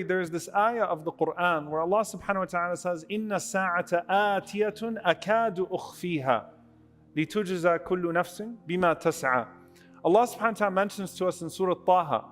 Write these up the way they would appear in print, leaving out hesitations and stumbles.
There's this ayah of the Quran where Allah subhanahu wa ta'ala says, Inna sa'ata atiyatun akadu ukhfiha litujza kullu nafsin bima tas'a. Allah subhanahu wa ta'ala mentions to us in Surah Taha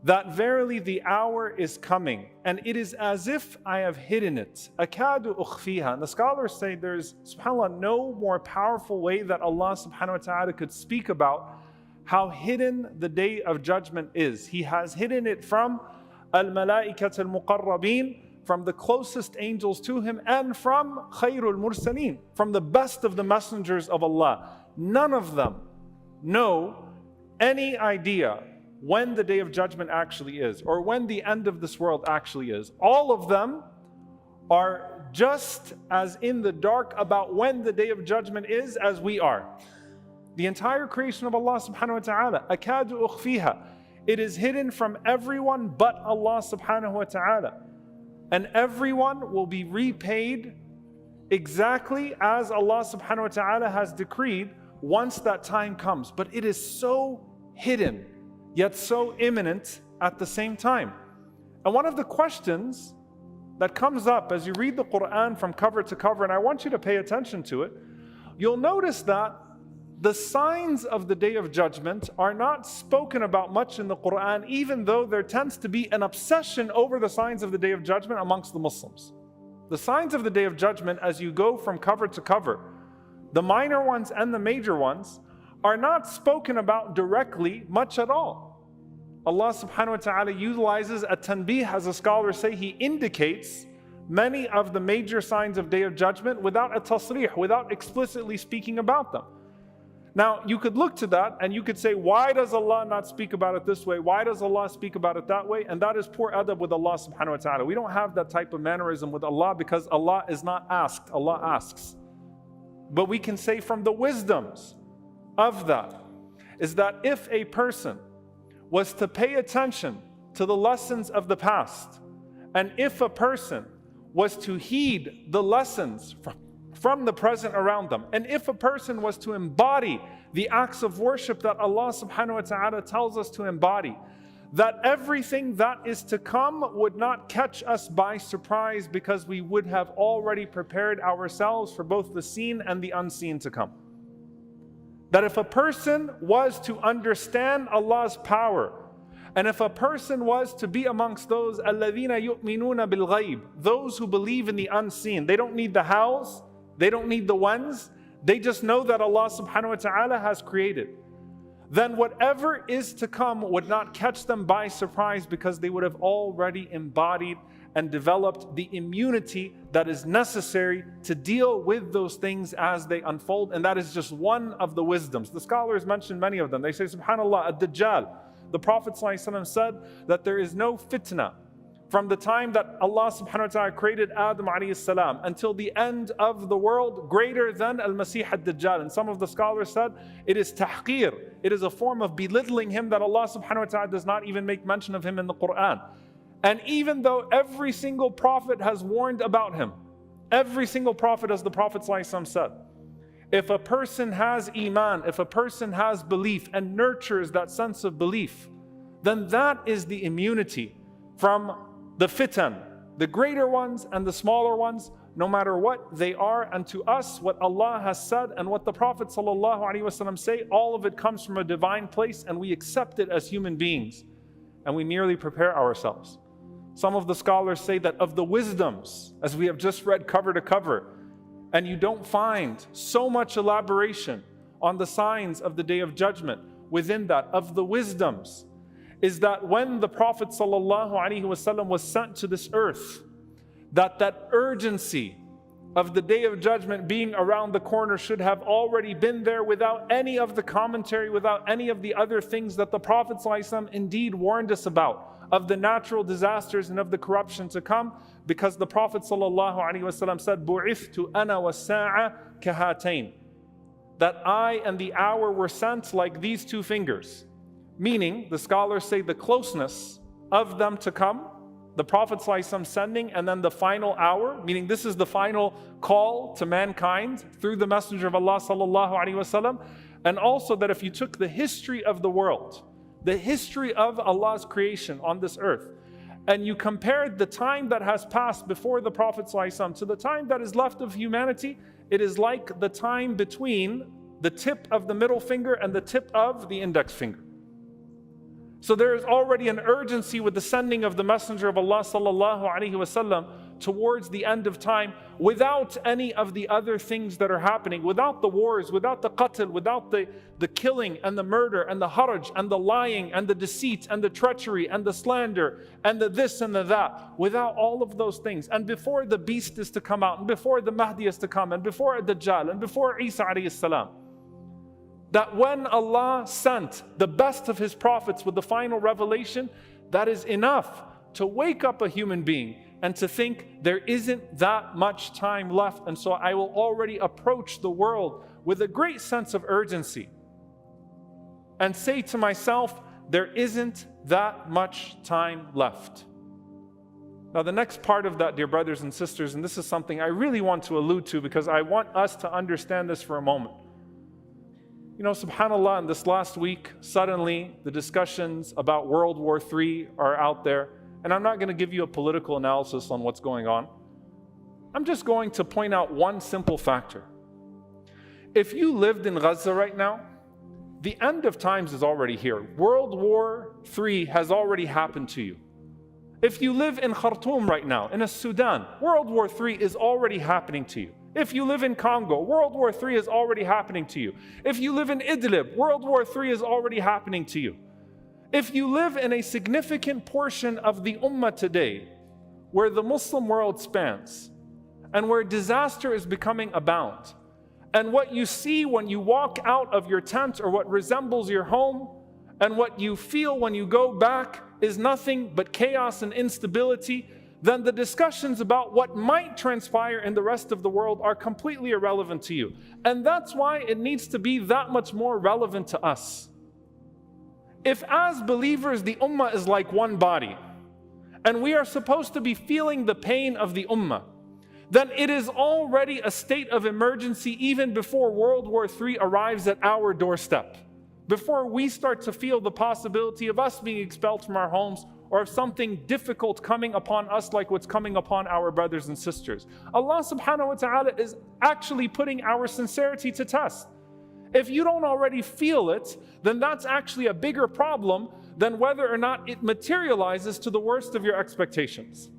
that verily the hour is coming and it is as if I have hidden it. Akadu ukhfiha. And the scholars say there's, subhanAllah, no more powerful way that Allah subhanahu wa ta'ala could speak about how hidden the day of judgment is. He has hidden it from al-mala'ikat al-muqarrabeen, from the closest angels to him, and from khayrul mursaleen, from the best of the messengers of Allah. None of them know any idea when the day of judgment actually is, or when the end of this world actually is. All of them are just as in the dark about when the day of judgment is as we are. The entire creation of Allah subhanahu wa ta'ala, akadu ukhfiha, it is hidden from everyone but Allah subhanahu wa ta'ala. And everyone will be repaid exactly as Allah subhanahu wa ta'ala has decreed once that time comes. But it is so hidden, yet so imminent at the same time. And one of the questions that comes up as you read the Quran from cover to cover, and I want you to pay attention to it, you'll notice that the signs of the Day of Judgment are not spoken about much in the Quran, even though there tends to be an obsession over the signs of the Day of Judgment amongst the Muslims. The signs of the Day of Judgment, as you go from cover to cover, the minor ones and the major ones, are not spoken about directly much at all. Allah subhanahu wa ta'ala utilizes a tanbih, as the scholars say. He indicates many of the major signs of Day of Judgment without a tasrih, without explicitly speaking about them. Now, you could look to that and you could say, why does Allah not speak about it this way? Why does Allah speak about it that way? And that is poor adab with Allah subhanahu wa ta'ala. We don't have that type of mannerism with Allah because Allah is not asked, Allah asks. But we can say from the wisdoms of that is that if a person was to pay attention to the lessons of the past, and if a person was to heed the lessons from the present around them, and if a person was to embody the acts of worship that Allah subhanahu wa ta'ala tells us to embody, that everything that is to come would not catch us by surprise because we would have already prepared ourselves for both the seen and the unseen to come. That if a person was to understand Allah's power, and if a person was to be amongst those الَّذِينَ يُؤْمِنُونَ بِالْغَيْبِ, those who believe in the unseen, they don't need the hows, they don't need the ones, they just know that Allah subhanahu wa ta'ala has created. Then whatever is to come would not catch them by surprise because they would have already embodied and developed the immunity that is necessary to deal with those things as they unfold. And that is just one of the wisdoms. The scholars mention many of them. They say, subhanAllah, ad-dajjal. The Prophet ﷺ said that there is no fitna from the time that Allah subhanahu wa ta'ala created Adam alayhi salam until the end of the world greater than al-Masih ad-Dajjal. And some of the scholars said it is tahqir. It is a form of belittling him that Allah subhanahu wa ta'ala does not even make mention of him in the Quran. And even though every single prophet has warned about him, every single prophet, as the Prophet ﷺ said, if a person has iman, if a person has belief and nurtures that sense of belief, then that is the immunity from the fitan, the greater ones and the smaller ones, no matter what they are. And to us, what Allah has said and what the Prophet ﷺ say, all of it comes from a divine place and we accept it as human beings and we merely prepare ourselves. Some of the scholars say that of the wisdoms, as we have just read cover to cover, and you don't find so much elaboration on the signs of the Day of Judgment within that, of the wisdoms, is that when the Prophet ﷺ was sent to this earth, that urgency of the Day of Judgment being around the corner should have already been there without any of the commentary, without any of the other things that the Prophet ﷺ indeed warned us about, of the natural disasters and of the corruption to come, because the Prophet ﷺ said, بُعِثْتُ أَنَا وَالسَّاعَةِ كَهَاتَيْنِ, that I and the hour were sent like these two fingers. Meaning, the scholars say the closeness of them to come, the Prophet ﷺ sending, and then the final hour, meaning this is the final call to mankind through the Messenger of Allah ﷺ. And also that if you took the history of the world, the history of Allah's creation on this earth, and you compared the time that has passed before the Prophet ﷺ to the time that is left of humanity, it is like the time between the tip of the middle finger and the tip of the index finger. So there is already an urgency with the sending of the Messenger of Allah ﷺ towards the end of time, without any of the other things that are happening, without the wars, without the qatl, without the killing and the murder and the haraj and the lying and the deceit and the treachery and the slander and the this and the that, without all of those things. And before the beast is to come out, and before the Mahdi is to come, and before Dajjal, and before Isa alayhi salam, that when Allah sent the best of His prophets with the final revelation, that is enough to wake up a human being and to think there isn't that much time left, and so I will already approach the world with a great sense of urgency and say to myself, there isn't that much time left. Now the next part of that, dear brothers and sisters, and this is something I really want to allude to because I want us to understand this for a moment. You know, subhanAllah, in this last week, suddenly the discussions about World War III are out there. And I'm not going to give you a political analysis on what's going on. I'm just going to point out one simple factor. If you lived in Gaza right now, the end of times is already here. World War III has already happened to you. If you live in Khartoum right now, in Sudan, World War III is already happening to you. If you live in Congo, World War III is already happening to you. If you live in Idlib, World War III is already happening to you. If you live in a significant portion of the Ummah today, where the Muslim world spans, and where disaster is becoming abound, and what you see when you walk out of your tent or what resembles your home, and what you feel when you go back is nothing but chaos and instability, then the discussions about what might transpire in the rest of the world are completely irrelevant to you. And that's why it needs to be that much more relevant to us. If as believers the ummah is like one body, and we are supposed to be feeling the pain of the ummah, then it is already a state of emergency even before World War III arrives at our doorstep. Before we start to feel the possibility of us being expelled from our homes, or of something difficult coming upon us like what's coming upon our brothers and sisters. Allah subhanahu wa ta'ala is actually putting our sincerity to test. If you don't already feel it, then that's actually a bigger problem than whether or not it materializes to the worst of your expectations.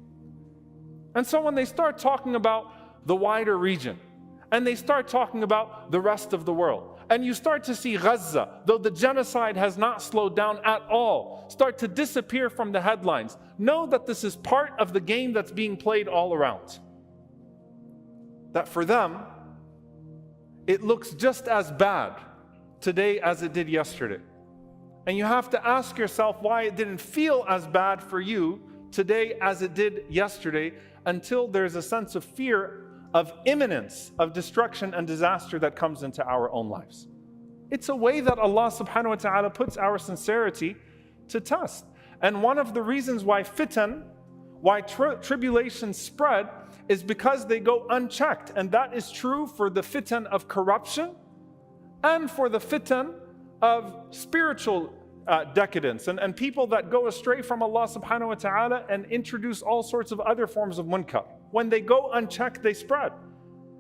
And so when they start talking about the wider region, and they start talking about the rest of the world, and you start to see Gaza, though the genocide has not slowed down at all, start to disappear from the headlines, know that this is part of the game that's being played all around. That for them, it looks just as bad today as it did yesterday. And you have to ask yourself why it didn't feel as bad for you today as it did yesterday, until there's a sense of fear of imminence of destruction and disaster that comes into our own lives. It's a way that Allah subhanahu wa ta'ala puts our sincerity to test. And one of the reasons why fitan, why tribulations spread, is because they go unchecked. And that is true for the fitan of corruption and for the fitan of spiritual decadence and people that go astray from Allah subhanahu wa ta'ala and introduce all sorts of other forms of munkar. When they go unchecked, they spread.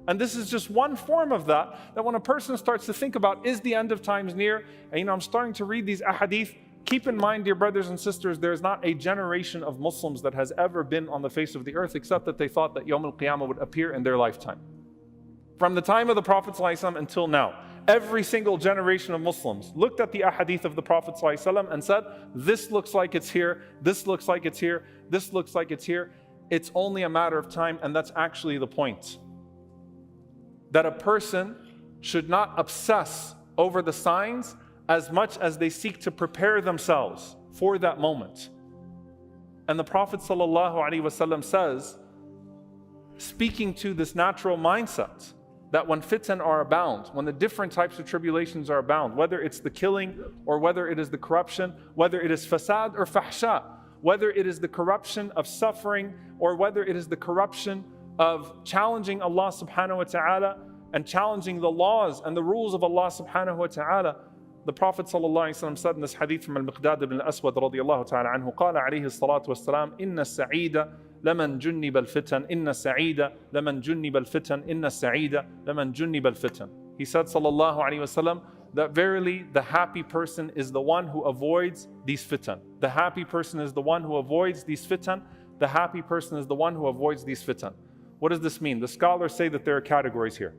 And this is just one form of that when a person starts to think about, is the end of times near? And I'm starting to read these ahadith. Keep in mind, dear brothers and sisters, there is not a generation of Muslims that has ever been on the face of the earth except that they thought that Yawm al-Qiyamah would appear in their lifetime. From the time of the Prophet ﷺ until now, every single generation of Muslims looked at the ahadith of the Prophet ﷺ and said, this looks like it's here, this looks like it's here, this looks like it's here. It's only a matter of time, and that's actually the point. That a person should not obsess over the signs as much as they seek to prepare themselves for that moment. And the Prophet ﷺ says, speaking to this natural mindset, that when fitan are abound, when the different types of tribulations are abound, whether it's the killing or whether it is the corruption, whether it is fasad or fahsha, whether it is the corruption of suffering or whether it is the corruption of challenging Allah subhanahu wa ta'ala and challenging the laws and the rules of Allah subhanahu wa ta'ala, The Prophet ﷺ said in this hadith from al-Miqdad ibn al-Aswad radiyallahu ta'ala anhu, قال عليه الصلاة والسلام إن السعيد لمن جنب الفتن إن السعيد لمن جنب الفتن إن السعيد لمن جنب الفتن. He said sallallahu alayhi wasallam that verily the happy person is the one who avoids these fitan. The happy person is the one who avoids these fitan. The happy person is the one who avoids these fitan. What does this mean? The scholars say that there are categories here.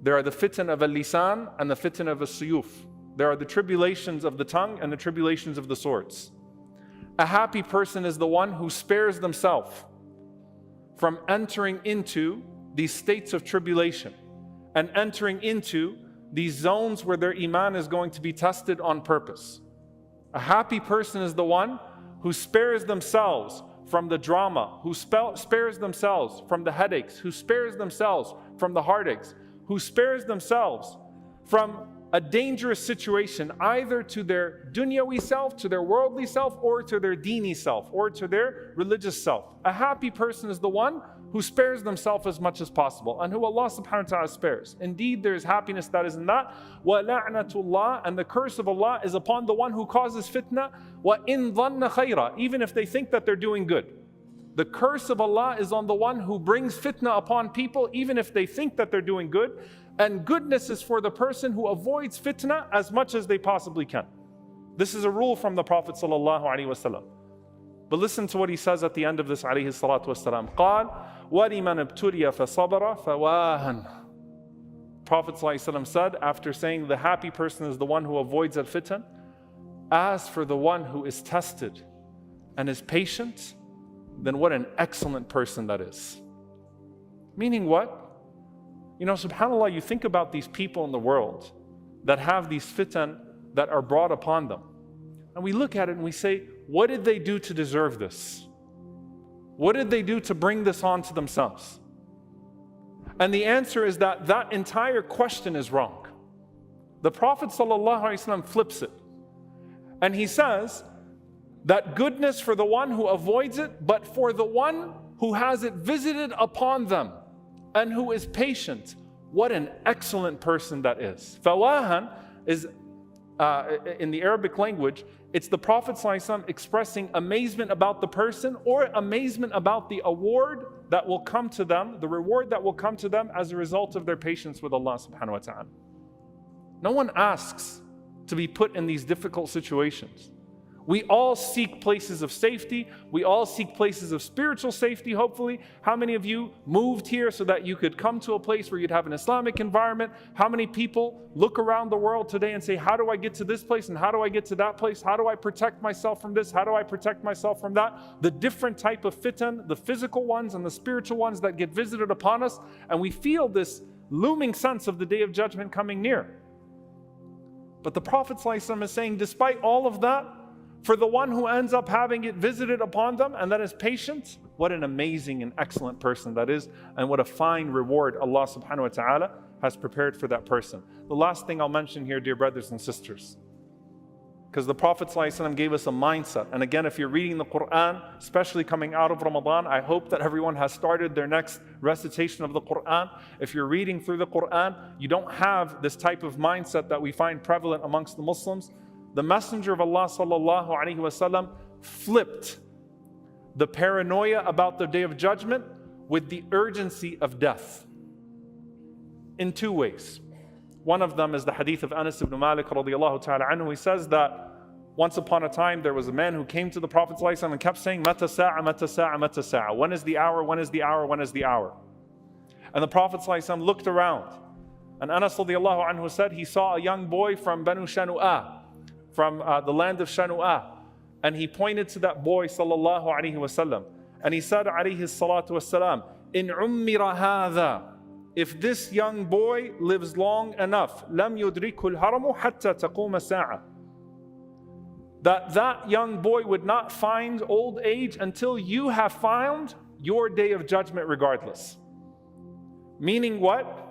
There are the fitan of al-lisan and the fitan of al-suyuf. There are the tribulations of the tongue and the tribulations of the swords. A happy person is the one who spares themselves from entering into these states of tribulation and entering into these zones where their iman is going to be tested on purpose. A happy person is the one who spares themselves from the drama, who spares themselves from the headaches, who spares themselves from the heartaches, who spares themselves from a dangerous situation, either to their dunyawi self, to their worldly self, or to their deeni self, or to their religious self. A happy person is the one who spares themselves as much as possible, and who Allah subhanahu wa ta'ala spares. Indeed, there is happiness that is in that. وَلَعْنَةُ اللَّهِ, and the curse of Allah is upon the one who causes fitna. وَإِن ظَنَّ خَيْرًا, even if they think that they're doing good. The curse of Allah is on the one who brings fitna upon people, even if they think that they're doing good. And goodness is for the person who avoids fitna as much as they possibly can. This is a rule from the Prophet sallallahu alaihi wasallam. But listen to what he says at the end of this alayhi salatu wasalam. قال وَلِمَنْ ابْتُلِيَ فَصَبَرَ فَوَاهًا. Prophet sallallahu alaihi wasallam said, after saying the happy person is the one who avoids al-fitan, as for the one who is tested and is patient, then what an excellent person that is. Meaning what? You know, subhanAllah, you think about these people in the world that have these fitan that are brought upon them. And we look at it and we say, what did they do to deserve this? What did they do to bring this on to themselves? And the answer is that that entire question is wrong. The Prophet ﷺ flips it. And he says that goodness for the one who avoids it, but for the one who has it visited upon them, and who is patient, what an excellent person that is. Fawahan is, in the Arabic language, it's the Prophet ﷺ expressing amazement about the person or amazement about the award that will come to them, the reward that will come to them as a result of their patience with Allah subhanahu wa ta'ala. No one asks to be put in these difficult situations. We all seek places of safety. We all seek places of spiritual safety, hopefully. How many of you moved here so that you could come to a place where you'd have an Islamic environment? How many people look around the world today and say, how do I get to this place and how do I get to that place? How do I protect myself from this? How do I protect myself from that? The different type of fitan, the physical ones and the spiritual ones that get visited upon us. And we feel this looming sense of the Day of Judgment coming near. But the Prophet ﷺ is saying, despite all of that, for the one who ends up having it visited upon them and that is patient, what an amazing and excellent person that is, and what a fine reward Allah subhanahu wa ta'ala has prepared for that person. The last thing I'll mention here, dear brothers and sisters, because the Prophet ﷺ gave us a mindset. And again, if you're reading the Quran, especially coming out of Ramadan, I hope that everyone has started their next recitation of the Quran. If you're reading through the Quran, you don't have this type of mindset that we find prevalent amongst the Muslims. The Messenger of Allah sallallahu alaihi wasallam flipped the paranoia about the Day of Judgment with the urgency of death in two ways. One of them is the hadith of Anas ibn Malik radiyallahu ta'ala anhu. He says that once upon a time there was a man who came to the Prophet sallallahu alaihi wasallam and kept saying, Mata sa'a, mata sa'a, mata sa'a. When is the hour, when is the hour, when is the hour? And the Prophet sallallahu alaihi wasallam looked around. And Anas radiyallahu anhu said he saw a young boy from Banu Shanu'ah, from the land of Shanu'ah. And he pointed to that boy sallallahu alaihi wasallam. And he said alaihi salatu wasalam, In ummira hadha, if this young boy lives long enough, lam yudrikul haramu hatta taquma sa'a. That young boy would not find old age until you have found your day of judgment regardless. Meaning what?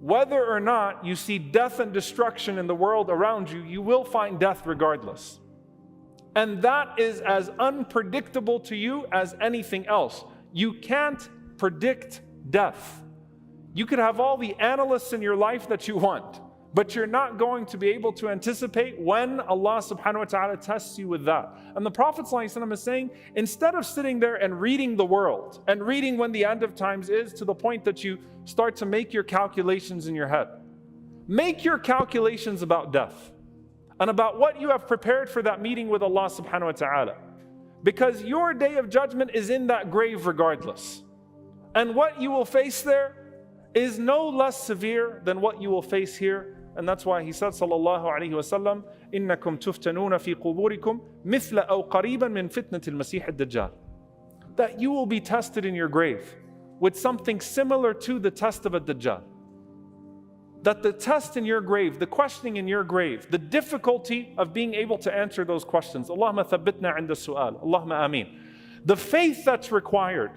Whether or not you see death and destruction in the world around you, you will find death regardless. And that is as unpredictable to you as anything else. You can't predict death. You could have all the analysts in your life that you want. But you're not going to be able to anticipate when Allah subhanahu wa ta'ala tests you with that. And the Prophet ﷺ is saying, instead of sitting there and reading the world and reading when the end of times is, to the point that you start to make your calculations in your head, make your calculations about death and about what you have prepared for that meeting with Allah subhanahu wa ta'ala. Because your day of judgment is in that grave regardless. And what you will face there is no less severe than what you will face here. And that's why he said, sallallahu alayhi wa sallam, إِنَّكُمْ تُفْتَنُونَ فِي قُبُورِكُمْ مِثْلَ أَوْ قَرِيبًا مِنْ فِتْنَةِ الْمَسِيحِ الدَّجَّالِ. That you will be tested in your grave with something similar to the test of a Dajjal. That the test in your grave, the questioning in your grave, the difficulty of being able to answer those questions. Allahumma thabbitna inda su'al. Allahumma ameen. The faith that's required,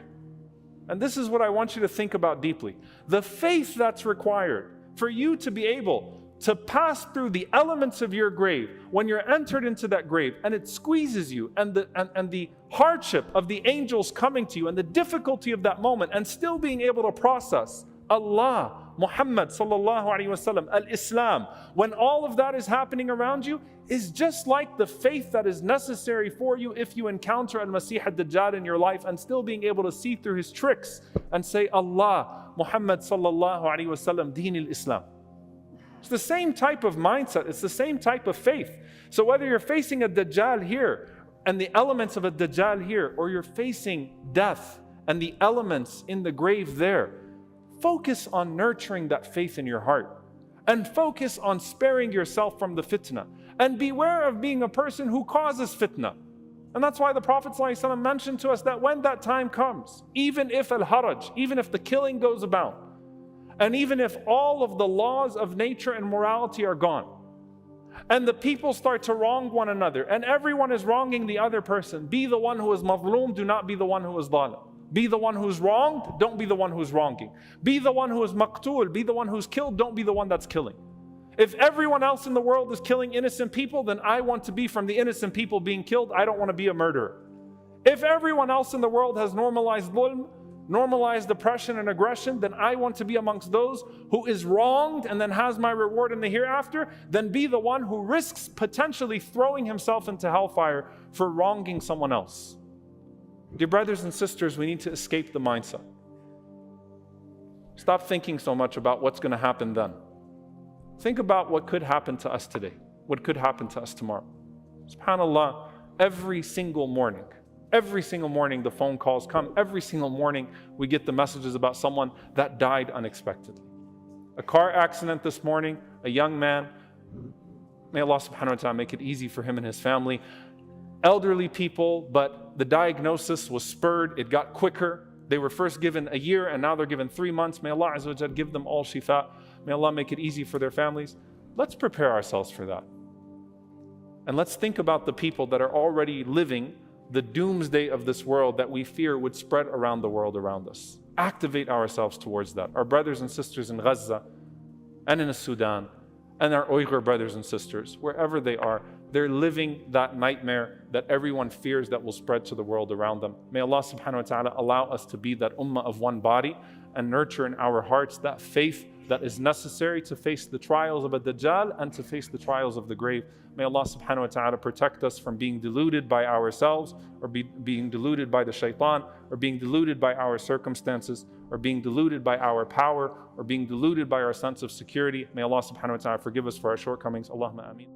and this is what I want you to think about deeply. The faith that's required for you to be able to pass through the elements of your grave when you're entered into that grave and it squeezes you, and the hardship of the angels coming to you and the difficulty of that moment, and still being able to process Allah, Muhammad sallallahu alaihi wasallam, al-Islam, when all of that is happening around you, is just like the faith that is necessary for you if you encounter al-Masih al-Dajjal in your life, and still being able to see through his tricks and say, Allah, Muhammad sallallahu alaihi wasallam, deen al-Islam. It's the same type of mindset. It's the same type of faith. So whether you're facing a Dajjal here and the elements of a Dajjal here, or you're facing death and the elements in the grave there, focus on nurturing that faith in your heart, and focus on sparing yourself from the fitna, and beware of being a person who causes fitna. And that's why the Prophet ﷺ mentioned to us that when that time comes, even if al-haraj, even if the killing goes about, and even if all of the laws of nature and morality are gone, and the people start to wrong one another, and everyone is wronging the other person, be the one who is mazloom, do not be the one who is dhalim. Be the one who's wronged, don't be the one who's wronging. Be the one who is maqtul, be the one who's killed, don't be the one that's killing. If everyone else in the world is killing innocent people, then I want to be from the innocent people being killed. I don't want to be a murderer. If everyone else in the world has normalized dhulm, normalized oppression and aggression, then I want to be amongst those who is wronged and then has my reward in the hereafter. Then be the one who risks potentially throwing himself into hellfire for wronging someone else. Dear brothers and sisters, we need to escape the mindset. Stop thinking so much about what's going to happen then. Think about what could happen to us today, what could happen to us tomorrow. SubhanAllah, every single morning the phone calls come. Every single morning we get the messages about someone that died unexpectedly. A car accident this morning, a young man. May Allah subhanahu wa ta'ala make it easy for him and his family. Elderly people, but the diagnosis was spurred, it got quicker. They were first given a year and now they're given 3 months. May Allah Azza wa Jal give them all shifa. May Allah make it easy for their families. Let's prepare ourselves for that. And let's think about the people that are already living the doomsday of this world that we fear would spread around the world around us. Activate ourselves towards that. Our brothers and sisters in Gaza and in the Sudan, and our Uyghur brothers and sisters, wherever they are, they're living that nightmare that everyone fears that will spread to the world around them. May Allah subhanahu wa ta'ala allow us to be that ummah of one body and nurture in our hearts that faith that is necessary to face the trials of a Dajjal and to face the trials of the grave. May Allah subhanahu wa ta'ala protect us from being deluded by ourselves, or being deluded by the shaitan, or being deluded by our circumstances, or being deluded by our power, or being deluded by our sense of security. May Allah subhanahu wa ta'ala forgive us for our shortcomings. Allahumma ameen.